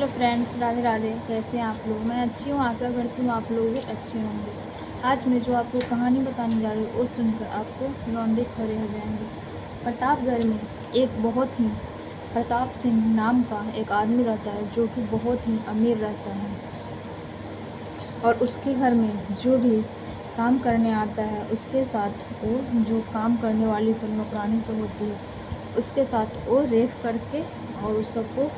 Friends, Radhe Radhe. कैसे हैं आप लोग? मैं अच्छी हूँ, आशा करती हूँ आप लोग भी अच्छे होंगे। आज मैं जो आपको कहानी बताने जा रही हूँ वो सुनकर आपको रोंदे खड़े हो जाएंगे। प्रतापगढ़ में एक बहुत ही प्रताप सिंह नाम का एक आदमी रहता है जो कि बहुत ही अमीर रहता है। और उसके घर में जो भी काम करने आता है उसके साथ वो जो काम करने वाली सब नौकरानी सब होती है उसके साथ वो रेप करके और उस सबको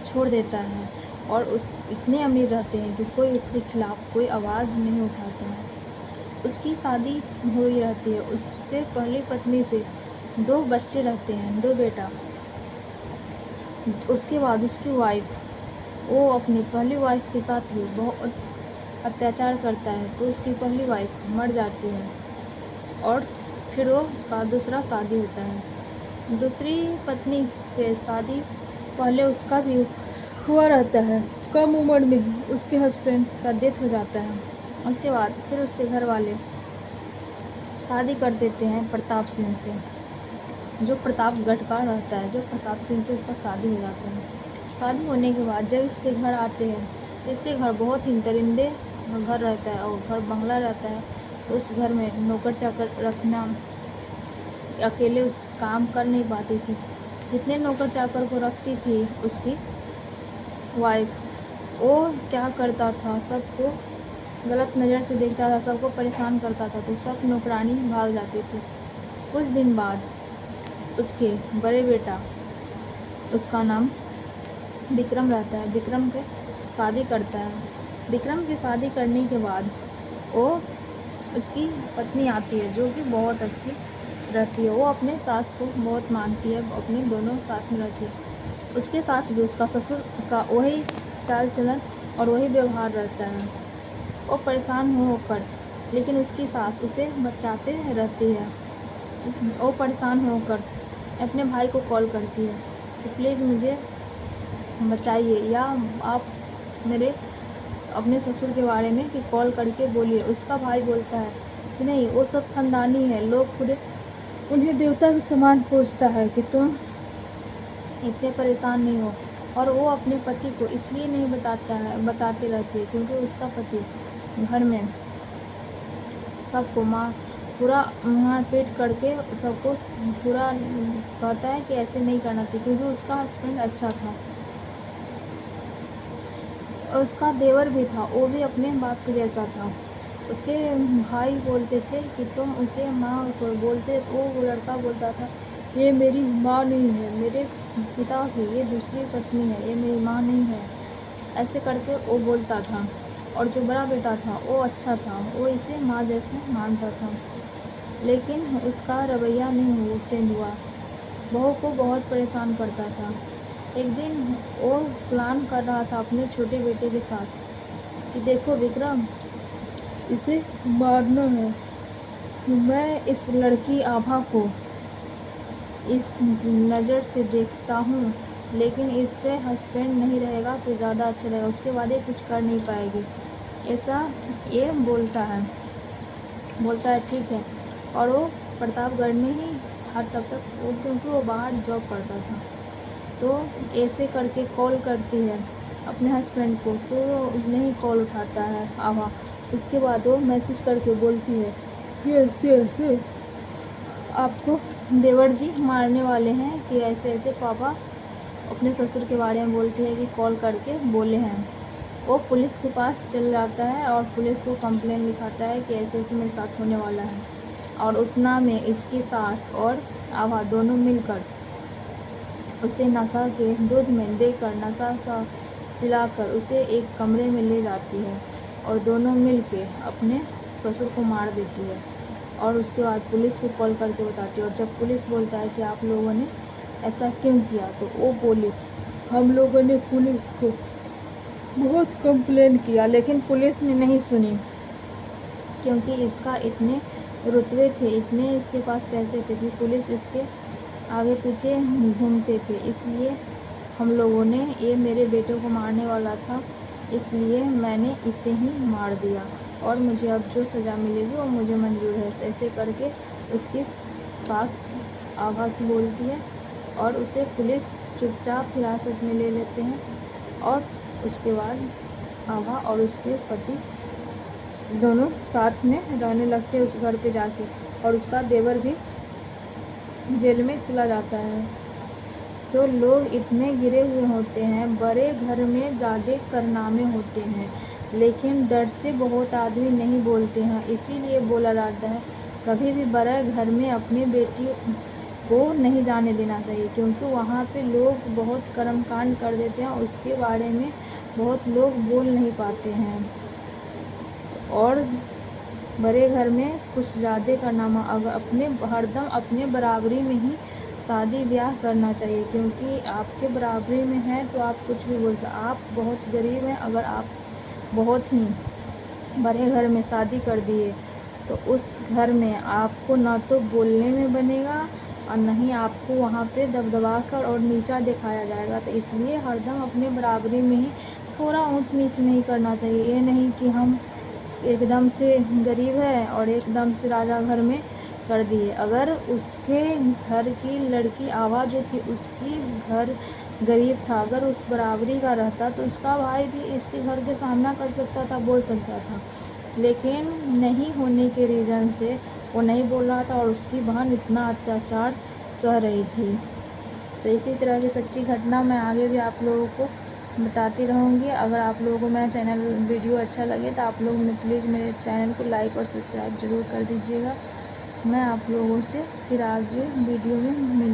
छोड़ देता है। और उस इतने अमीर रहते हैं कि कोई उसके खिलाफ़ कोई आवाज़ नहीं उठाता है। उसकी शादी हुई रहती है, उससे पहली पत्नी से 2 बच्चे रहते हैं, 2 बेटा। उसके बाद उसकी वाइफ, वो अपनी पहली वाइफ के साथ भी बहुत अत्याचार करता है तो उसकी पहली वाइफ मर जाती है और फिर वो उसका दूसरा शादी होता है। दूसरी पत्नी के शादी पहले उसका भी हुआ रहता है, कम उम्र में उसके हस्बैंड का डेथ हो जाता है। उसके बाद फिर उसके घर वाले शादी कर देते हैं प्रताप सिंह से, जो प्रतापगढ़ का रहता है। जो प्रताप सिंह से उसका शादी हो जाता है। शादी होने के बाद जब इसके घर आते हैं तो इसके घर बहुत ही दरिंदे घर रहता है और घर बंगला रहता है। तो उस घर में नौकर चाकर रखना, अकेले उस काम कर नहीं पाती थी। जितने नौकर चाकर को रखती थी उसकी वाइफ, वो क्या करता था, सबको गलत नज़र से देखता था, सबको परेशान करता था तो सब नौकरानी भाग जाती थी। कुछ दिन बाद उसके बड़े बेटा, उसका नाम विक्रम रहता है, विक्रम के शादी करता है। विक्रम की शादी करने के बाद वो उसकी पत्नी आती है जो कि बहुत अच्छी रहती है। वो अपने सास को बहुत मानती है, अपने दोनों साथ में रहती है। उसके साथ भी उसका ससुर का वही चाल चलन और वही व्यवहार रहता है। वो परेशान होकर, लेकिन उसकी सास उसे बचाते रहती है। वो परेशान होकर अपने भाई को कॉल करती है कि प्लीज़ मुझे बचाइए, या आप मेरे अपने ससुर के बारे में कि कॉल करके बोलिए। उसका भाई बोलता है कि नहीं, वो सब खानदानी है, लोग पूरे उन्हें देवता के समान पूजता है कि तुम इतने परेशान नहीं हो। और वो अपने पति को इसलिए नहीं बताते रहती है क्योंकि उसका पति घर में सबको पूरा मारपीट करके सबको पूरा कहता है कि ऐसे नहीं करना चाहिए, क्योंकि उसका हस्बैंड अच्छा था। उसका देवर भी था, वो भी अपने बाप के जैसा था। उसके भाई बोलते थे कि तुम उसे माँ को बोलते, वो लड़का बोलता था ये मेरी माँ नहीं है, मेरे पिता की ये दूसरी पत्नी है, ये मेरी माँ नहीं है, ऐसे करके वो बोलता था। और जो बड़ा बेटा था वो अच्छा था, वो इसे माँ जैसे मानता था। लेकिन उसका रवैया नहीं वो चेंज हुआ, बहू को बहुत परेशान करता था। एक दिन वो प्लान कर रहा था अपने छोटे बेटे के साथ कि देखो विक्रम, इसे मारना है कि मैं इस लड़की आभा को इस नज़र से देखता हूँ, लेकिन इसके हस्बैंड नहीं रहेगा तो ज़्यादा अच्छा रहेगा, उसके बाद ये कुछ कर नहीं पाएगी, ऐसा ये बोलता है। ठीक है। और वो प्रतापगढ़ में ही था तब तक वो, क्योंकि वो बाहर जॉब करता था। तो ऐसे करके कॉल करती है अपने हस्बैंड को, तो वो नहीं कॉल उठाता है आभा। उसके बाद वो मैसेज करके बोलती है कि ऐसे ऐसे आपको देवर जी मारने वाले हैं, कि ऐसे ऐसे पापा अपने ससुर के बारे में बोलती है कि कॉल करके बोले हैं। वो पुलिस के पास चल जाता है और पुलिस को कंप्लेन लिखाता है कि ऐसे ऐसे मेरे साथ होने वाला है। और उतना में इसकी सास और आभा दोनों मिलकर उसे नशा के दूध में देकर, नशा का पिलाकर उसे एक कमरे में ले जाती है और दोनों मिलके अपने ससुर को मार देती है। और उसके बाद पुलिस को कॉल करके बताती है। और जब पुलिस बोलता है कि आप लोगों ने ऐसा क्यों किया, तो वो बोली हम लोगों ने पुलिस को बहुत कंप्लेन किया, लेकिन पुलिस ने नहीं सुनी, क्योंकि इसका इतने रुतबे थे, इतने इसके पास पैसे थे कि पुलिस इसके आगे पीछे घूमते थे। इसलिए हम लोगों ने, ये मेरे बेटे को मारने वाला था, इसलिए मैंने इसे ही मार दिया और मुझे अब जो सज़ा मिलेगी वो मुझे मंजूर है। ऐसे करके उसकी सास आभा की बोलती है और उसे पुलिस चुपचाप हिरासत में ले लेते हैं और उसके बाद आभा और उसके पति दोनों साथ में रहने लगते हैं उस घर पे जाके, और उसका देवर भी जेल में चला जाता है। तो लोग इतने गिरे हुए होते हैं, बड़े घर में ज़्यादा कारनामे होते हैं, लेकिन डर से बहुत आदमी नहीं बोलते हैं। इसीलिए बोला जाता है कभी भी बड़े घर में अपनी बेटी को नहीं जाने देना चाहिए, क्योंकि वहाँ पे लोग बहुत कर्मकांड कर देते हैं, उसके बारे में बहुत लोग बोल नहीं पाते हैं। और बड़े घर में कुछ ज़्यादा कारनामा, अगर अपने हरदम अपने बराबरी में ही शादी ब्याह करना चाहिए, क्योंकि आपके बराबरी में है तो आप कुछ भी बोलते। आप बहुत गरीब हैं, अगर आप बहुत ही बड़े घर में शादी कर दिए तो उस घर में आपको ना तो बोलने में बनेगा और न ही आपको वहाँ पे दबदबा कर और नीचा दिखाया जाएगा। तो इसलिए हरदम अपने बराबरी में ही, थोड़ा ऊंच नीच नहीं करना चाहिए। ये नहीं कि हम एकदम से गरीब है और एकदम से राजा घर में कर दिए। अगर उसके घर की लड़की आभा जो थी, उसकी घर गरीब था, अगर उस बराबरी का रहता तो उसका भाई भी इसके घर के सामना कर सकता था, बोल सकता था, लेकिन नहीं होने के रीज़न से वो नहीं बोल रहा था और उसकी बहन इतना अत्याचार सह रही थी। तो इसी तरह की सच्ची घटना मैं आगे भी आप लोगों को बताती रहूँगी। अगर आप लोगों को मेरा चैनल वीडियो अच्छा लगे तो आप लोग प्लीज़ मेरे चैनल को लाइक और सब्सक्राइब ज़रूर कर दीजिएगा। मैं आप लोगों से फिर आगे वीडियो में मिल